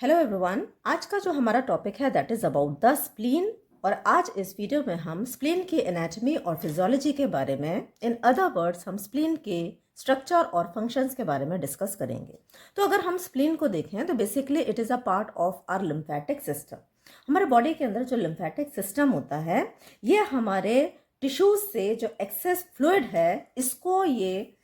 Hello everyone, आज का जो हमारा टॉपिक है that is about the spleen. और आज इस वीडियो में हम स्प्लीन की एनाटॉमी और फिजियोलॉजी के बारे में, इन अदर वर्ड्स हम स्प्लीन के स्ट्रक्चर और फंक्शंस के बारे में डिस्कस करेंगे। तो अगर हम स्प्लीन को देखें तो basically it is a part of our lymphatic system. हमारे बॉडी के अंदर जो लिम्फेटिक सिस्टम होता है ये हमारे टिश्यूज से जो एक्सेस फ्लूइड है इसको ये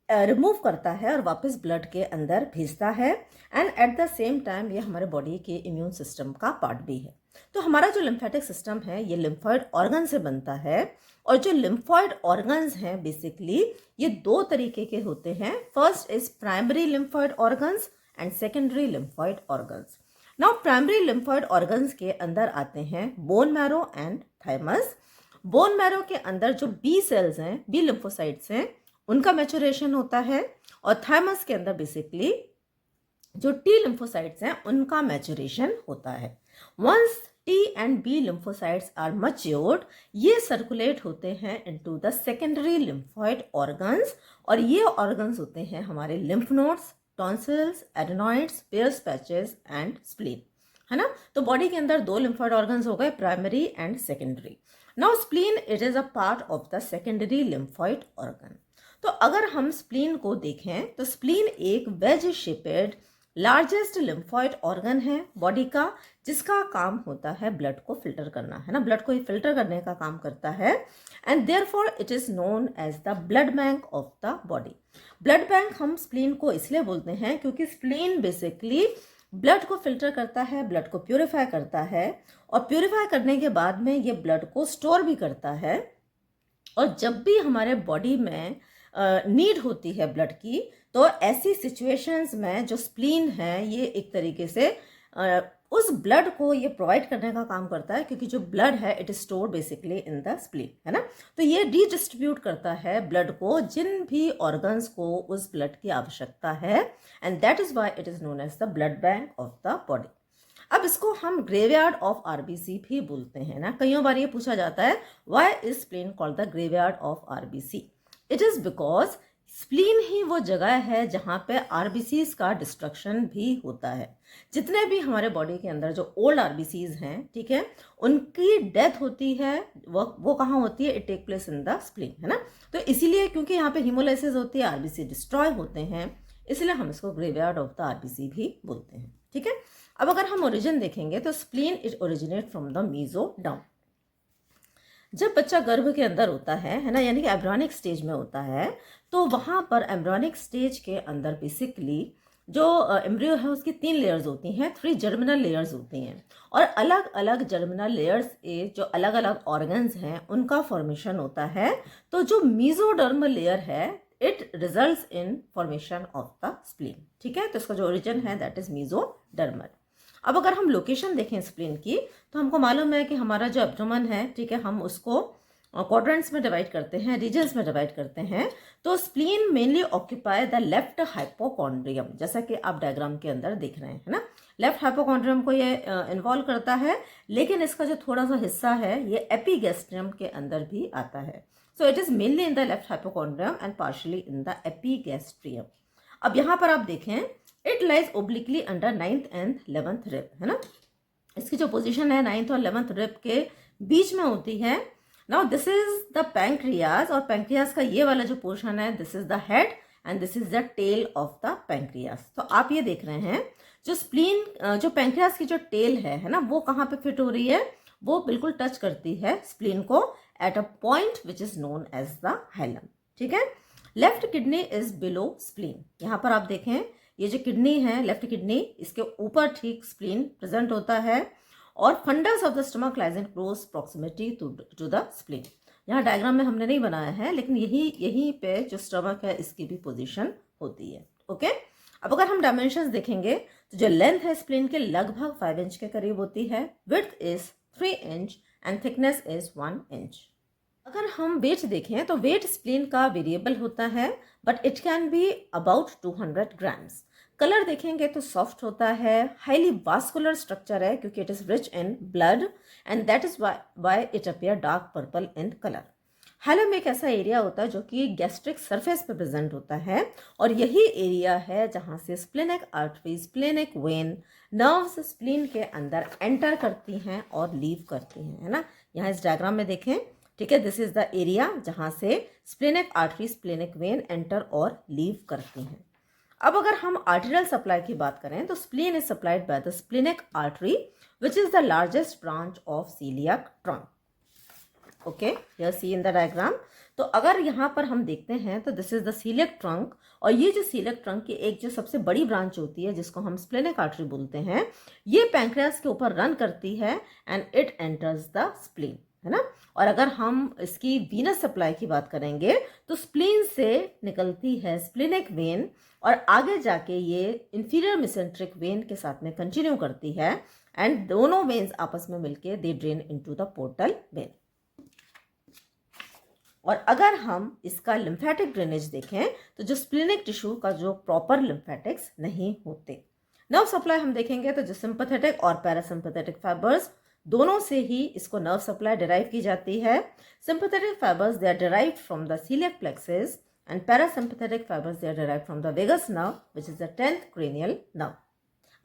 रिमूव करता है और वापस ब्लड के अंदर भेजता है। And at the same time ये हमारे बॉडी के इम्यून सिस्टम का पार्ट भी है। तो हमारा जो लिम्फेटिक सिस्टम है ये लिम्फॉइड ऑर्गन से बनता है। और जो लिम्फॉइड ऑर्गन्स हैं बेसिकली ये दो तरीके के होते हैं। First is primary lymphoid organs and secondary lymphoid organs. Now primary lymphoid organs के अंदर आते हैं bone marrow and thymus. Bone marrow के अंदर जो बी सेल्स हैं, बी लिम्फोसाइट्स हैं, उनका मैचुरेशन होता है। और थाइमस के अंदर बेसिकली जो टी लिम्फोसाइट्स हैं उनका मैचुरेशन होता है। Once T and B lymphocytes are matured ये सर्कुलेट होते हैं into the secondary lymphoid organs. और ये ऑर्गन्स होते हैं हमारे lymph nodes, tonsils, adenoids, Peyer's patches and spleen, है ना। तो बॉडी के अंदर दो लिम्फॉइड ऑर्गन्स हो गए, primary and secondary. Now spleen it is a part of the secondary lymphoid organ. तो अगर हम स्प्लीन को देखें तो स्प्लीन एक wedge shaped largest lymphoid organ है बॉडी का, जिसका काम होता है ब्लड को फिल्टर करना, है ना। ब्लड को फिल्टर करने का काम करता है। And therefore it is known as the blood bank of the body. Blood bank हम स्प्लीन को इसलिए बोलते हैं क्योंकि स्प्लीन बेसिकली ब्लड को फिल्टर करता है, ब्लड को प्यूरिफाई करता है। और प्यूरिफाई करने के बाद में ये ब्लड को स्टोर भी करता है। और जब भी हमारे बॉडी में नीड होती है ब्लड की, तो ऐसी सिचुएशंस में जो स्प्लीन है ये एक तरीके से उस ब्लड को ये प्रोवाइड करने का काम करता है, क्योंकि जो ब्लड है it is stored basically in the spleen, है ना। तो ये डिस्ट्रीब्यूट करता है ब्लड को जिन भी ऑर्गन्स को उस ब्लड की आवश्यकता है। And that is why it is known as the blood bank of the body. अब इसको हम ग्रेवयार्ड ऑफ आरबीसी भी बोलते हैं ना। कई बार ये पूछा जाता है why is spleen called the graveyard of RBC. It is because spleen ही वो जगह है जहाँ पे आरबीसीज का डिस्ट्रक्शन भी होता है। जितने भी हमारे बॉडी के अंदर जो ओल्ड आरबीसीज हैं, ठीक है, उनकी डेथ होती है, वो कहाँ होती है, it take place in the spleen, है ना। तो इसीलिए क्योंकि यहाँ पे हीमोलाइसिस होती है, आरबीसी डिस्ट्रॉय होते हैं, इसलिए हम इसको ग्रेवयार्ड ऑफ द आरबीसी भी बोलते हैं, ठीक है। अब अगर हम ओरिजिन देखेंगे तो spleen it originate from the mesoderm. जब बच्चा गर्भ के अंदर होता है ना, यानी कि एम्ब्रियोनिक स्टेज में होता है, तो वहाँ पर एम्ब्रियोनिक स्टेज के अंदर बेसिकली जो एम्ब्रियो है उसकी 3 लेयर्स होती हैं, 3 जर्मिनल लेयर्स होती हैं। और अलग अलग जर्मिनल लेयर्स के जो अलग अलग ऑर्गन्स हैं उनका फॉर्मेशन होता है। तो जो मीजोडर्मल लेयर है it results in formation of the spleen, ठीक है। तो इसका जो ओरिजिन है दैट इज मीजोडर्मल। अब अगर हम लोकेशन देखें स्प्लीन की, तो हमको मालूम है कि हमारा जो एब्डोमेन है, ठीक है, हम उसको क्वाड्रेंट्स में डिवाइड करते हैं, रीजन्स में डिवाइड करते हैं। तो spleen mainly occupy the left hypochondrium, जैसा कि आप डायग्राम के अंदर देख रहे हैं, है ना। लेफ्ट हाइपोकॉन्ड्रियम को ये इन्वॉल्व करता है, लेकिन इसका जो थोड़ा सा हिस्सा है ये एपीगैस्ट्रियम के अंदर भी आता है। So it is mainly in the left hypochondrium and partially in the epigastrium. अब यहाँ पर आप देखें it lies obliquely under 9th and 11th rib, है ना। इसकी जो पोजीशन है 9th और 11th रिब के बीच में होती है। Now this is the pancreas, और पैंक्रियाज का ये वाला जो पोर्शन है this is the head and this is the tail of the pancreas. तो आप ये देख रहे हैं जो स्प्लीन, जो पैंक्रियाज की जो टेल है ना, वो कहाँ पे फिट हो रही है, वो बिल्कुल टच करती है स्प्लीन को at a point which is known as the hilum, ठीक है। Left kidney is below spleen. यहाँ पर आप देखें ये जो किडनी है, लेफ्ट किडनी, इसके ऊपर ठीक स्प्लीन प्रेजेंट होता है। और fundus of the stomach lies in close proximity to the spleen. यहाँ डायग्राम में हमने नहीं बनाया है, लेकिन यहीं पे जो स्टमक है इसकी भी पोजीशन होती है, ओके। अब अगर हम डायमेंशंस देखेंगे तो जो लेंथ है स्प्लीन के लगभग 5 इंच के करीब होती है, width is 3 inch and thickness is 1 inch. अगर हम वेट देखें तो वेट स्प्लीन का वेरिएबल होता है, but it can be about 200 grams. Colour देखेंगे तो सॉफ्ट होता है, हाईली वास्कुलर स्ट्रक्चर है क्योंकि it is rich in blood and that is why it appear dark purple in colour. Hilum एक ऐसा एरिया होता है जो कि गैस्ट्रिक सरफेस पे प्रेजेंट होता है और यही एरिया है जहाँ से splenic artery, splenic when, nerves spleen के अंदर एंटर करती हैं और लीव करती हैं, है ना। यहाँ इस डायग्राम में देखें, ठीक है, दिस इज द एरिया जहाँ से splenic artery, splenic when enter और लीव करती हैं। अब अगर हम आर्टेरियल सप्लाई की बात करें तो spleen is supplied by the splenic artery which is the largest branch of coeliac trunk. Okay, here see in the diagram. तो अगर यहाँ पर हम देखते हैं तो this is the coeliac trunk, और ये जो सीलियक ट्रंक की एक जो सबसे बड़ी ब्रांच होती है जिसको हम स्प्लेनिक आर्टरी बोलते हैं, ये पैंक्रियास के ऊपर रन करती है and it enters the spleen, है ना। और अगर हम इसकी वीनस सप्लाई की बात करेंगे तो स्प्लीन से निकलती है स्प्लेनिक वेन और आगे जाके ये इंफीरियर मेसेंट्रिक वेन के साथ में कंटिन्यू करती है एंड दोनों वेन्स आपस में मिलके they drain into the portal vein. और अगर हम इसका लिम्फेटिक ड्रेनेज देखें तो जो स्प्लेनिक टिश्यू का जो प्रॉपर लिम्फेटिक्स नहीं होते। नर्व सप्लाई हम देखेंगे तो जो सिंपैथेटिक और पैरासिम्पैथेटिक फाइबर्स दोनों से ही इसको नर्व सप्लाई डिराइव की जाती है। Sympathetic fibres they are derived from the coeliac plexus and parasympathetic fibres they are derived from the vagus nerve which is the 10th cranial nerve.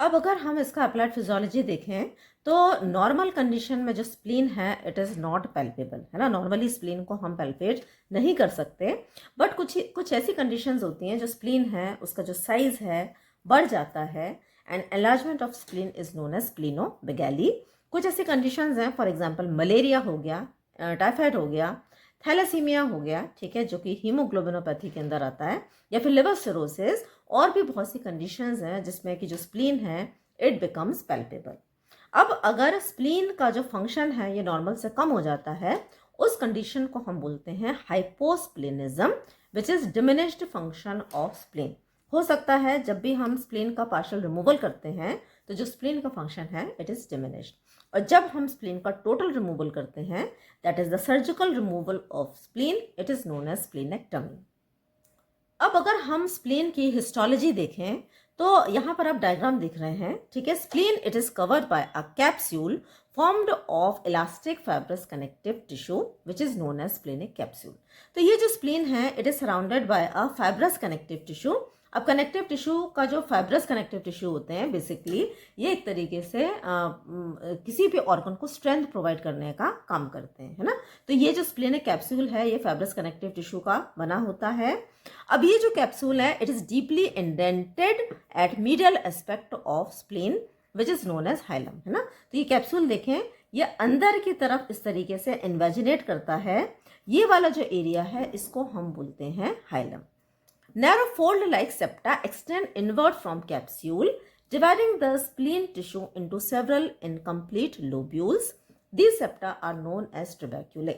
अब अगर हम इसका अप्लाइड फिजियोलॉजी देखें तो नॉर्मल कंडीशन में जो स्प्लीन है इट इज़ नॉट पैल्पेबल, है ना। नॉर्मली स्प्लीन को हम पैल्पेट नहीं कर सकते, बट कुछ ऐसी कंडीशंस होती हैं जो स्प्लीन है उसका जो साइज है बढ़ जाता है and enlargement of spleen is known as splenomegaly. कुछ ऐसी कंडीशंस हैं, फॉर एग्जांपल मलेरिया हो गया, टाइफाइड हो गया, थैलेसीमिया हो गया, ठीक है, जो कि हीमोग्लोबिनोपैथी के अंदर आता है, या फिर लिवर सिरोसिस, और भी बहुत सी कंडीशंस हैं जिसमें कि जो स्प्लीन है इट बिकम्स पैल्पेबल। अब अगर स्प्लीन का जो फंक्शन है ये नॉर्मल से कम हो जाता है, उस कंडीशन को हम बोलते हैं hyposplenism which is diminished function of spleen. हो सकता है जब भी हम स्प्लीन का पार्शियल रिमूवल करते हैं तो जो स्प्लीन का फंक्शन है इट इज डिमिनिश्ड, और जब हम स्प्लीन का टोटल रिमूवल करते हैं that is the surgical removal of spleen, it is known as splenectomy. अब अगर हम स्प्लीन की हिस्टोलॉजी देखें तो यहाँ पर आप डायग्राम दिख रहे हैं, ठीक है। Spleen it is covered by a capsule formed of elastic fibrous connective tissue which is known as splenic capsule. तो ये जो स्प्लीन है it is surrounded by a fibrous connective tissue. अब कनेक्टिव टिश्यू का जो फाइब्रस कनेक्टिव टिश्यू होते हैं basically ये एक तरीके से किसी भी ऑर्गन को स्ट्रेंथ प्रोवाइड करने का काम करते हैं, है ना। तो ये जो स्प्लेनिक कैप्सूल है ये फाइब्रस कनेक्टिव टिश्यू का बना होता है। अब ये जो कैप्सूल है it is deeply indented at medial aspect of spleen which is known as hilum, है ना। तो ये कैप्सूल देखें, ये अंदर की तरफ इस तरीके से इन्वेजिनेट करता है। ये वाला जो एरिया है इसको हम बोलते हैं hilum. Narrow fold-like septa extend inward from capsule, dividing the spleen tissue into several incomplete lobules. These septa are known as trabeculae.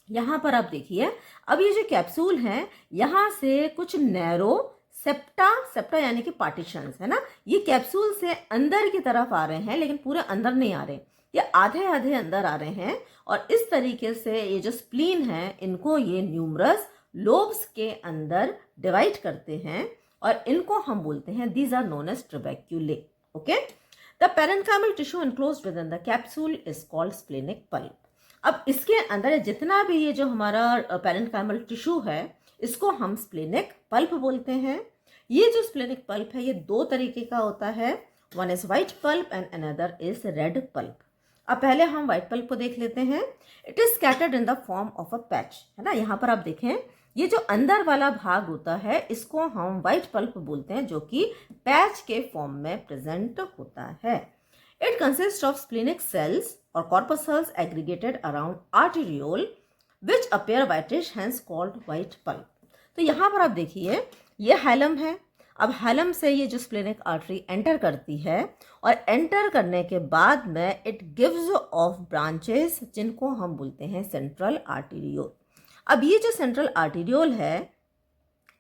यहाँ पर आप देखिए, अब ये जो कैप्सूल है यहाँ से कुछ नैरो सेप्टा यानी कि पार्टीशंस, है ना, ये कैप्सूल से अंदर की तरफ आ रहे हैं लेकिन पूरे अंदर नहीं आ रहे, ये आधे आधे अंदर आ रहे हैं। और इस तरीके से ये जो स्प्लीन है इनको ये न्यूमरस लोब्स के अंदर डिवाइड करते हैं और इनको हम बोलते हैं these are known as trabeculae. Okay, the parenchymal tissue enclosed within the capsule is called splenic pulp. अब इसके अंदर जितना भी ये जो हमारा पेरेन्काइमल टिश्यू है इसको हम स्प्लेनिक पल्प बोलते हैं। ये जो स्प्लेनिक पल्प है ये दो तरीके का होता है, one is white pulp and another is red pulp. अब पहले हम व्हाइट पल्प को देख लेते हैं। It is scattered in the form of a patch, है ना। यहाँ पर आप देखें ये जो अंदर वाला भाग होता है इसको हम व्हाइट पल्प बोलते हैं जो कि पैच के फॉर्म में प्रेजेंट होता है। It consist of splenic cells और corpuscles aggregated around arteriole which appear whitish hence called white pulp. तो यहाँ पर आप देखिए ये हाइलम है। अब हाइलम से ये जो स्प्लेनिक आर्टरी एंटर करती है और एंटर करने के बाद में इट गिव्स ऑफ ब्रांचेस जिनको हम बोलते हैं सेंट्रल आर्टेरियोल। अब ये जो सेंट्रल आर्टेरियोल है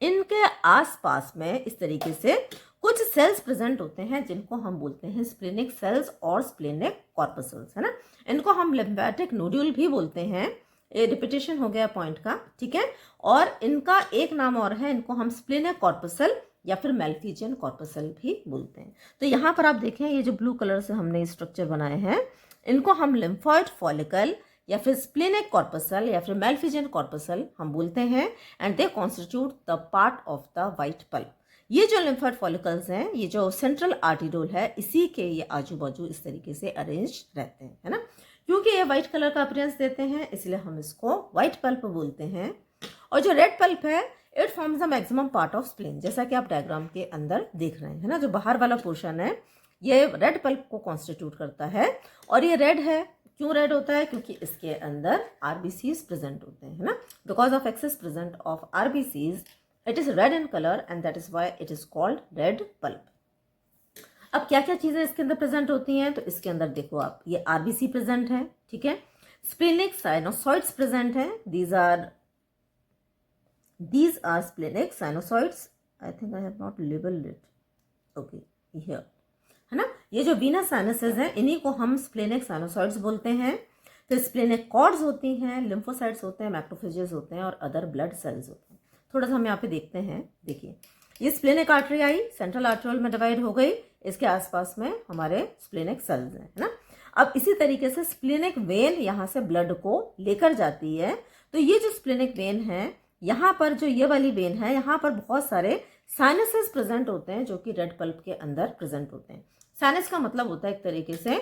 इनके आसपास में इस तरीके से कुछ सेल्स प्रेजेंट होते हैं जिनको हम बोलते हैं स्प्लेनिक सेल्स और स्प्लेनिक कॉर्पसल्स, है ना। इनको हम लिम्फेटिक नोड्यूल भी बोलते हैं। ये रिपीटेशन हो गया पॉइंट का, ठीक है। और इनका एक नाम और है, इनको हम स्प्लेनिक कॉर्पसल या फिर मेल्फिजियन कॉर्पसल भी बोलते हैं। तो यहाँ पर आप देखें ये जो ब्लू कलर से हमने स्ट्रक्चर बनाए हैं इनको हम लिम्फॉइड फॉलिकल या फिर स्प्लेनिक कॉर्पसल या फिर मैल्फिजियन कॉर्पसल हम बोलते हैं, and they constitute the part of the white pulp. ये जो लिम्फोइड फॉलिकल्स हैं, ये जो सेंट्रल आर्टिरोल है, इसी के ये आजू बाजू इस तरीके से अरेंज रहते हैं, है ना। क्योंकि ये व्हाइट कलर का अपीयरेंस देते हैं, इसलिए हम इसको व्हाइट पल्प बोलते हैं। और जो रेड पल्प है, it forms the maximum part of spleen, जैसा कि आप डायग्राम के अंदर देख रहे हैं, है ना। जो बाहर वाला पोर्शन है ये रेड पल्प को कॉन्स्टिट्यूट करता है। और ये रेड है, क्यों रेड होता है? क्योंकि इसके अंदर आरबीसीज प्रेजेंट होते हैं, है ना। Because of excess present of RBCs it is red in colour and that is why it is called red pulp. अब क्या क्या चीजें इसके अंदर प्रेजेंट होती हैं? तो इसके अंदर देखो आप, ये आरबीसी प्रेजेंट है, ठीक है। स्प्लेनिक साइनोसॉइड्स प्रेजेंट हैं, these are splenic sinusoids. I think I have not labeled it. Okay, here, है ना। ये जो वीनस साइनसेस हैं, इन्हीं को हम स्प्लेनिक साइनोसॉइड्स बोलते हैं। फिर स्प्लेनिक कॉर्ड्स होती हैं, लिम्फोसाइट्स होते हैं, मैक्रोफेजेस होते हैं और अदर ब्लड सेल्स होते हैं। थोड़ा सा हम यहाँ पे देखते हैं। देखिए, ये स्प्लेनिक आर्टरी आई, सेंट्रल आर्टरियोल में डिवाइड हो गई, इसके आसपास में हमारे स्प्लेनिक सेल्स हैं, है ना। अब इसी तरीके से स्प्लेनिक वेन यहाँ से ब्लड को लेकर जाती है। तो ये जो स्प्लेनिक वेन है, यहाँ पर जो ये वाली वेन है, यहाँ पर बहुत सारे साइनसेस प्रेजेंट होते हैं जो कि रेड पल्प के अंदर प्रेजेंट होते हैं। साइनस का मतलब होता है एक तरीके से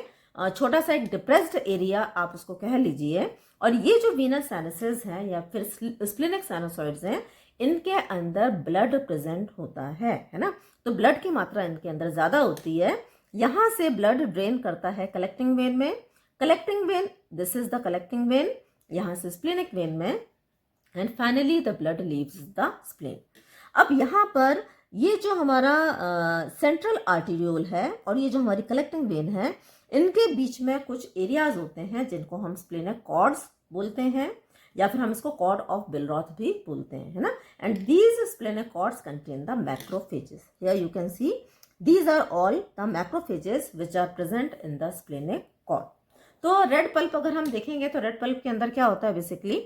छोटा सा एक डिप्रेस्ड एरिया, आप उसको कह लीजिए। और ये जो वीनस साइनसेस हैं या फिर स्प्लेनिक साइनोसॉइड्स हैं, इनके अंदर ब्लड प्रेजेंट होता है ना। तो ब्लड की मात्रा इनके अंदर ज्यादा होती है। यहाँ से ब्लड ड्रेन करता है कलेक्टिंग वेन में। Collecting when, this is the collecting when, यहाँ से स्प्लेनिक वेन में, and finally the blood leaves the spleen. अब यहाँ पर ये जो हमारा सेंट्रल आर्टीरियोल है और ये जो हमारी कलेक्टिंग वेन है, इनके बीच में कुछ एरियाज होते हैं जिनको हम स्प्लेनिक कॉर्ड्स बोलते हैं, या फिर हम इसको कॉर्ड ऑफ बिलरॉथ भी बोलते हैं, है ना। And these splenic cords contain the macrophages. Here you can see these are all the macrophages which are present in the splenic cord. तो रेड पल्प अगर हम देखेंगे तो रेड पल्प के अंदर क्या होता है? बेसिकली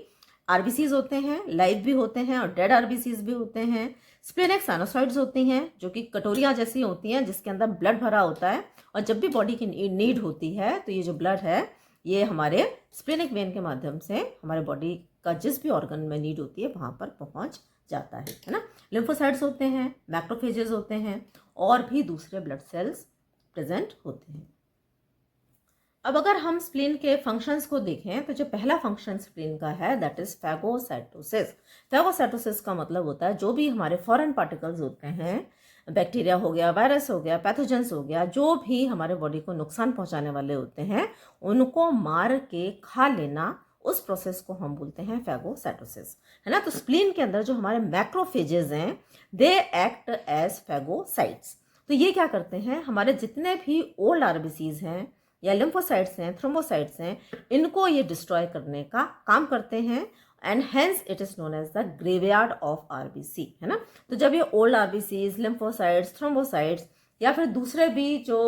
आरबीसीज होते हैं, लाइव भी होते हैं और डेड आरबीसीज भी होते हैं। स्प्लेनिक साइनोसॉइड्स होती हैं जो कि कटोरियाँ जैसी होती हैं जिसके अंदर ब्लड भरा होता है, और जब भी बॉडी की नीड होती है तो ये जो ब्लड है ये हमारे स्प्लेनिक वेन के माध्यम से हमारे बॉडी का जिस भी ऑर्गन में नीड होती है वहाँ पर पहुँच जाता है ना। लिम्फोसाइट्स होते हैं, मैक्रोफेजेस होते हैं और भी दूसरे ब्लड सेल्स प्रेजेंट होते हैं। अब अगर हम स्प्लीन के फंक्शंस को देखें तो जो पहला फंक्शन स्प्लीन का है दैट इज फैगोसाइटोसिस। फैगोसाइटोसिस का मतलब होता है जो भी हमारे फॉरेन पार्टिकल्स होते हैं, बैक्टीरिया हो गया, वायरस हो गया, पैथोजेंस हो गया, जो भी हमारे बॉडी को नुकसान पहुंचाने वाले होते हैं, उनको मार के खा लेना, उस प्रोसेस को हम बोलते हैं फैगोसाइटोसिस, है ना। तो स्प्लीन के अंदर जो हमारे मैक्रोफेजेस हैं, दे एक्ट एज फैगोसाइट्स। तो ये क्या करते हैं? हमारे जितने भी ओल्ड आरबीसीज हैं या लिम्फोसाइट्स हैं, थ्रोम्बोसाइट्स हैं, इनको ये डिस्ट्रॉय करने का काम करते हैं, and hence it is known as the graveyard of RBC, है ना। तो जब ये ओल्ड आरबीसीज, लिम्फोसाइट्स, थ्रोम्बोसाइट्स या फिर दूसरे भी जो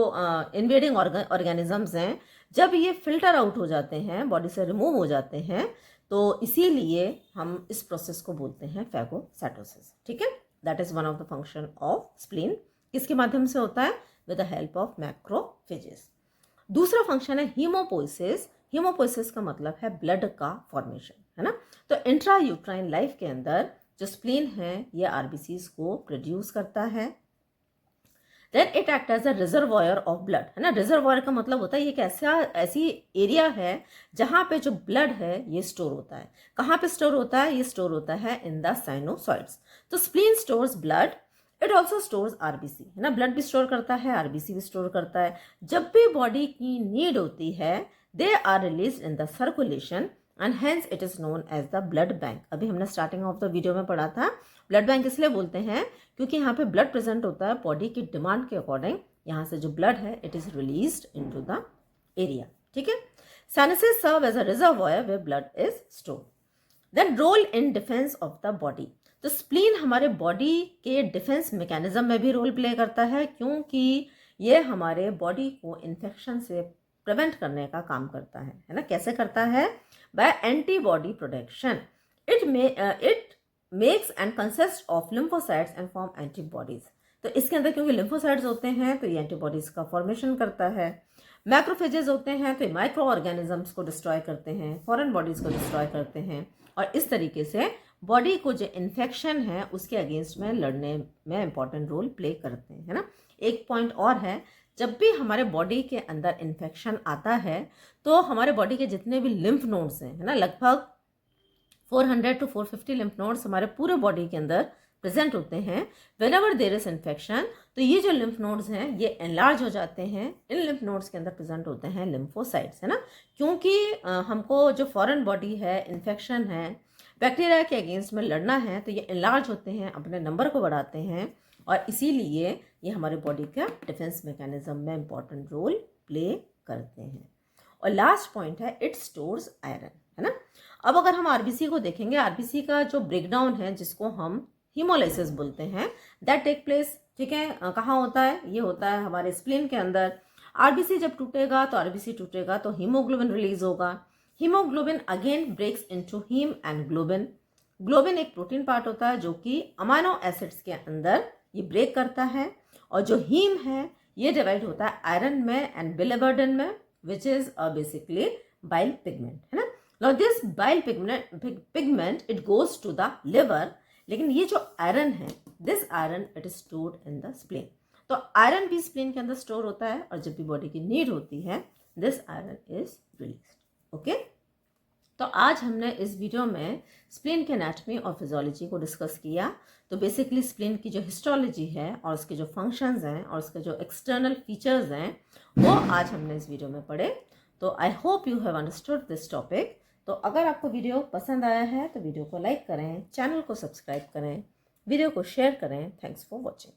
इन्वेडिंग ऑर्गेनिजम्स हैं, जब ये फिल्टर आउट हो जाते हैं, बॉडी से रिमूव हो जाते हैं, तो इसीलिए हम इस प्रोसेस को बोलते हैं फैगोसाइटोसिस, ठीक है। That is one of the function of spleen. किसके माध्यम से होता है? With the help of macrophages. दूसरा फंक्शन है हीमोपोइसिस। हीमोपोइसिस का मतलब है ब्लड का फॉर्मेशन, है ना। तो इंट्रा यूट्राइन लाइफ के अंदर जो स्प्लीन है ये आरबीसीज को प्रोड्यूस करता है। Then it act as a reservoir of blood, है ना। रिजर्वॉयर का मतलब होता है ये एक ऐसी एरिया है जहाँ पे जो ब्लड है ये स्टोर होता है। कहाँ पे स्टोर होता है? ये स्टोर होता है इन द साइनोसॉइड्स। तो spleen stores blood, it also stores RBC, है ना। ब्लड भी स्टोर करता है, आरबीसी भी स्टोर करता है। जब भी बॉडी की नीड होती है, they are release in the circulation and hence it is known as the blood bank. अभी हमने स्टार्टिंग ऑफ द वीडियो में पढ़ा था, ब्लड बैंक इसलिए बोलते हैं क्योंकि यहाँ पे ब्लड प्रेजेंट होता है बॉडी की डिमांड के अकॉर्डिंग। यहाँ से जो ब्लड है it is released into the area, ठीक है। Sinuses serve as a reservoir where blood is stored. Then role in defence of the body. तो स्प्लीन हमारे बॉडी के डिफेंस मैकेनिज्म में भी रोल प्ले करता है, क्योंकि ये हमारे बॉडी को इन्फेक्शन से प्रिवेंट करने का काम करता है ना। कैसे करता है? By antibody production. It makes and consist of lymphocytes and form antibodies. तो इसके अंदर क्योंकि लिम्फोसाइट्स होते हैं तो ये एंटीबॉडीज का फॉर्मेशन करता है। मैक्रोफेजेस होते हैं तो माइक्रो ऑर्गेनिजम्स को डिस्ट्रॉय करते हैं, फॉरेन बॉडीज़ को डिस्ट्रॉय करते हैं और इस तरीके से बॉडी को जो इन्फेक्शन है उसके अगेंस्ट में लड़ने में इम्पॉर्टेंट रोल प्ले करते हैं, है ना। एक पॉइंट और है, जब भी हमारे बॉडी के अंदर इन्फेक्शन आता है तो हमारे बॉडी के जितने भी लिम्फ नोड्स हैं, है ना, लगभग 400 to 450 लिम्फ नोड्स हमारे पूरे बॉडी के अंदर प्रेजेंट होते हैं। व्हेनेवर देयर इज इन्फेक्शन तो ये जो लिम्फ नोड्स हैं ये एनलार्ज हो जाते हैं। इन लिम्फ नोड्स के अंदर प्रेजेंट होते हैं लिम्फोसाइट्स, है ना, क्योंकि हमको जो फॉरेन बॉडी है, इन्फेक्शन है, बैक्टीरिया के अगेंस्ट में लड़ना है तो ये एनलार्ज होते हैं, अपने नंबर को बढ़ाते हैं और इसीलिए ये हमारे बॉडी का डिफेंस मैकेनिज्म में इंपॉर्टेंट रोल प्ले करते हैं। और लास्ट पॉइंट है, इट स्टोर्स आयरन, है ना। अब अगर हम आरबीसी को देखेंगे, आरबीसी का जो ब्रेकडाउन है जिसको हम हीमोलाइसिस बोलते हैं, दैट टेक प्लेस, ठीक है, कहाँ होता है, ये होता है हमारे स्प्लीन के अंदर। आरबीसी जब टूटेगा तो आरबीसी टूटेगा तो हीमोग्लोबिन रिलीज होगा। Haemoglobin again breaks into haem and globin. Globin एक प्रोटीन पार्ट होता है जो कि अमाइनो एसिड्स के अंदर ये ब्रेक करता है और जो हीम है ये डिवाइड होता है आयरन में एंड बिलिबर्डन में, which is basically bile pigment, है ना। Now this bile pigment it goes to the liver, लेकिन ये जो आयरन है, this iron it is stored in the spleen. तो आयरन भी स्प्लीन के अंदर स्टोर होता है और जब भी बॉडी की नीड होती है this iron is released. Okay, तो आज हमने इस वीडियो में स्प्लीन के एनाटॉमी और फिजियोलॉजी को डिस्कस किया। तो बेसिकली स्प्लीन की जो हिस्टोलॉजी है और उसके जो फंक्शंस हैं और उसके जो एक्सटर्नल फीचर्स हैं वो आज हमने इस वीडियो में पढ़े। तो I hope you have understood this topic. तो अगर आपको वीडियो पसंद आया है तो वीडियो को लाइक करें, चैनल को सब्सक्राइब करें, वीडियो को शेयर करें। Thanks for watching.